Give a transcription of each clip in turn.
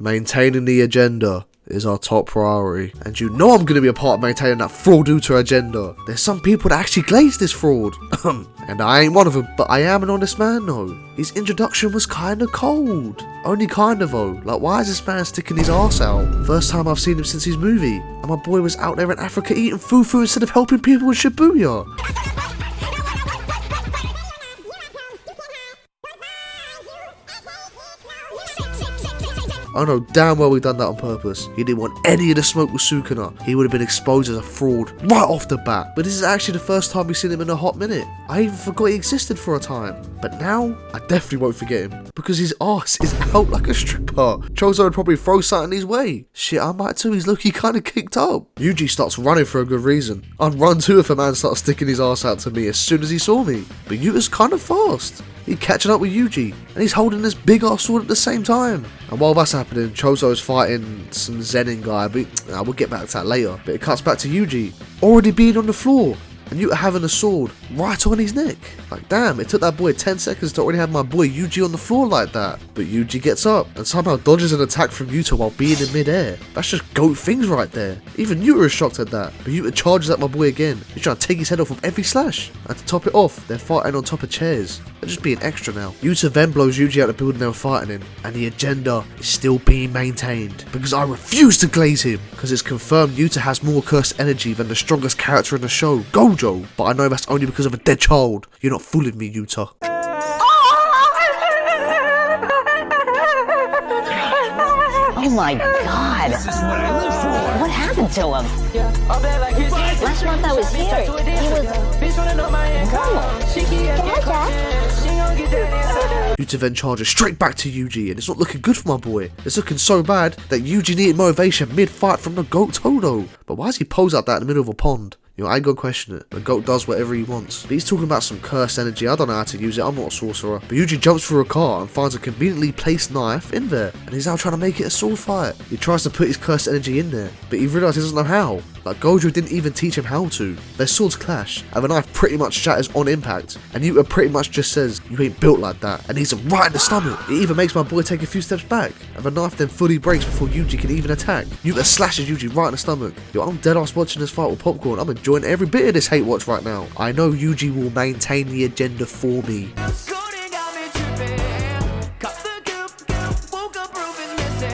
Maintaining the agenda is our top priority. And you know I'm going to be a part of maintaining that fraud Yuta agenda. There's some people that actually glaze this fraud. And I ain't one of them, but I am an honest man though. His introduction was kinda cold. Only kinda though. Like, why is this man sticking his arse out? First time I've seen him since his movie. And my boy was out there in Africa eating fufu instead of helping people with Shibuya. I know damn well we done that on purpose. He didn't want any of the smoke with Sukuna. He would have been exposed as a fraud right off the bat. But this is actually the first time we've seen him in a hot minute. I even forgot he existed for a time. But now, I definitely won't forget him. Because his arse is out like a stripper. Chozo would probably throw something his way. Shit, I might too. He's low-key kinda kicked up. Yuji starts running for a good reason. I'd run too if a man starts sticking his arse out to me as soon as he saw me. But Yuta's kinda fast. He's catching up with Yuji, and he's holding this big ass sword at the same time. And while that's happening, Chozo's fighting some Zenin guy, but we'll get back to that later. But it cuts back to Yuji, already being on the floor, and Yuta having a sword right on his neck. Like, damn, it took that boy 10 seconds to already have my boy Yuji on the floor like that. But Yuji gets up and somehow dodges an attack from Yuta while being in midair. That's just GOAT things right there. Even Yuta is shocked at that. But Yuta charges at my boy again. He's trying to take his head off with every slash. And to top it off, they're fighting on top of chairs. They're just being extra now. Yuta then blows Yuji out the building they were fighting in. And the agenda is still being maintained. Because I refuse to glaze him. Because it's confirmed Yuta has more cursed energy than the strongest character in the show, Gojo. But I know that's only because of a dead child. You're not fooling me, Yuta. Oh my god! What happened to him? Last month I was here, he was normal. Yuta then charges straight back to Yuji, and it's not looking good for my boy. It's looking so bad that Yuji needed motivation mid-fight from the GOAT Todo. But why does he pose like that in the middle of a pond? You know, I ain't gonna question it. The GOAT does whatever he wants. But he's talking about some cursed energy. I don't know how to use it. I'm not a sorcerer. But Yuji jumps through a car and finds a conveniently placed knife in there. And he's now trying to make it a sword fight. He tries to put his cursed energy in there, but he realizes he doesn't know how. Like, Gojo didn't even teach him how to. Their swords clash, and the knife pretty much shatters on impact. And Yuta pretty much just says, you ain't built like that. And he's right in the stomach. It even makes my boy take a few steps back. And the knife then fully breaks before Yuji can even attack. Yuta slashes Yuji right in the stomach. Yo, I'm dead ass watching this fight with popcorn. I'm enjoying every bit of this hate watch right now. I know Yuji will maintain the agenda for me.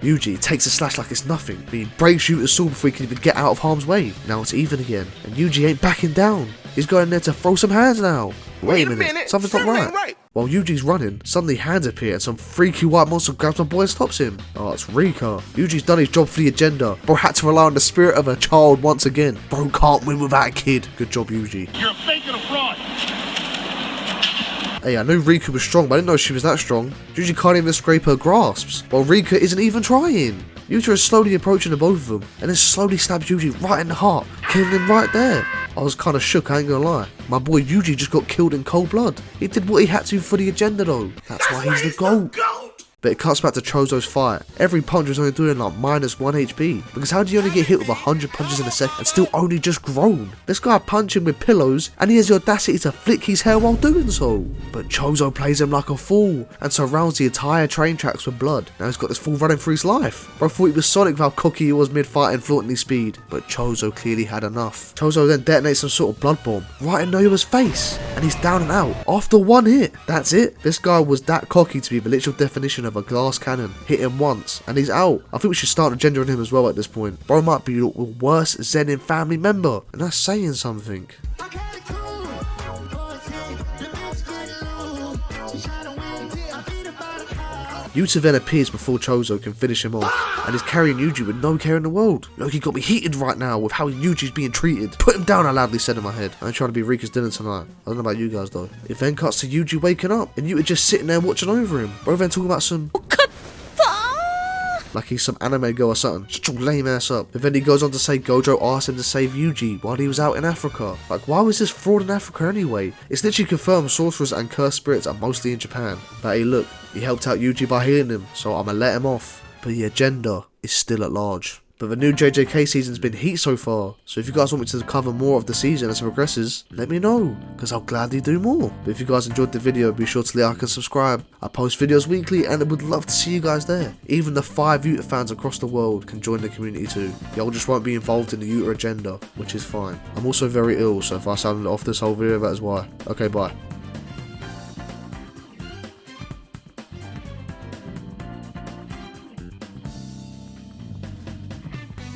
Yuji takes a slash like it's nothing, but he breaks Yuta's sword before he can even get out of harm's way. Now it's even again, and Yuji ain't backing down. He's going there to throw some hands now. Wait a minute, something's not right. While Yuji's running, suddenly hands appear and some freaky white monster grabs my boy and stops him. Oh, it's Rika. Yuji's done his job for the agenda. Bro had to rely on the spirit of a child once again. Bro can't win without a kid. Good job, Yuji. You're a fake and a fraud. Hey, I knew Rika was strong, but I didn't know she was that strong. Yuji can't even scrape her grasps, while Rika isn't even trying. Yuta is slowly approaching the both of them, and then slowly stabs Yuji right in the heart, killing him right there. I was kinda shook, I ain't gonna lie. My boy Yuji just got killed in cold blood. He did what he had to for the agenda though. That's why he's the GOAT. But it cuts back to Chozo's fight. Every punch was only doing like -1 HP. Because how do you only get hit with 100 punches in a second and still only just groan? This guy punched him with pillows and he has the audacity to flick his hair while doing so. But Chozo plays him like a fool and surrounds the entire train tracks with blood. Now he's got this fool running through his life. Bro thought he was Sonic with how cocky he was mid-fight and flaunting his speed. But Chozo clearly had enough. Chozo then detonates some sort of blood bomb right in Noyo's face. And he's down and out after one hit. That's it. This guy was that cocky to be the literal definition of a glass cannon. Hit him once and he's out. I think we should start a gender on him as well at this point. Bro might be the worst Zenin family member, and that's saying something. Yuta then appears before Chozo can finish him off, and is carrying Yuji with no care in the world. Loki got me heated right now with how Yuji's being treated. Put him down, I loudly said in my head. I ain't trying to be Rika's dinner tonight. I don't know about you guys though. It then cuts to Yuji waking up, and Yuta just sitting there watching over him. Bro then talking about some... like he's some anime girl or something. Shut your lame ass up. But then he goes on to say Gojo asked him to save Yuji while he was out in Africa. Like, why was this fraud in Africa anyway? It's literally confirmed sorcerers and cursed spirits are mostly in Japan. But hey look, he helped out Yuji by healing him, so I'ma let him off. But the agenda is still at large. But the new JJK season's been heat so far, so if you guys want me to cover more of the season as it progresses, let me know, because I'll gladly do more. But if you guys enjoyed the video, be sure to like and subscribe. I post videos weekly and I would love to see you guys there. Even the 5 Yuta fans across the world can join the community too. Y'all just won't be involved in the Yuta agenda, which is fine. I'm also very ill, so if I sound off this whole video, that is why. Okay, bye.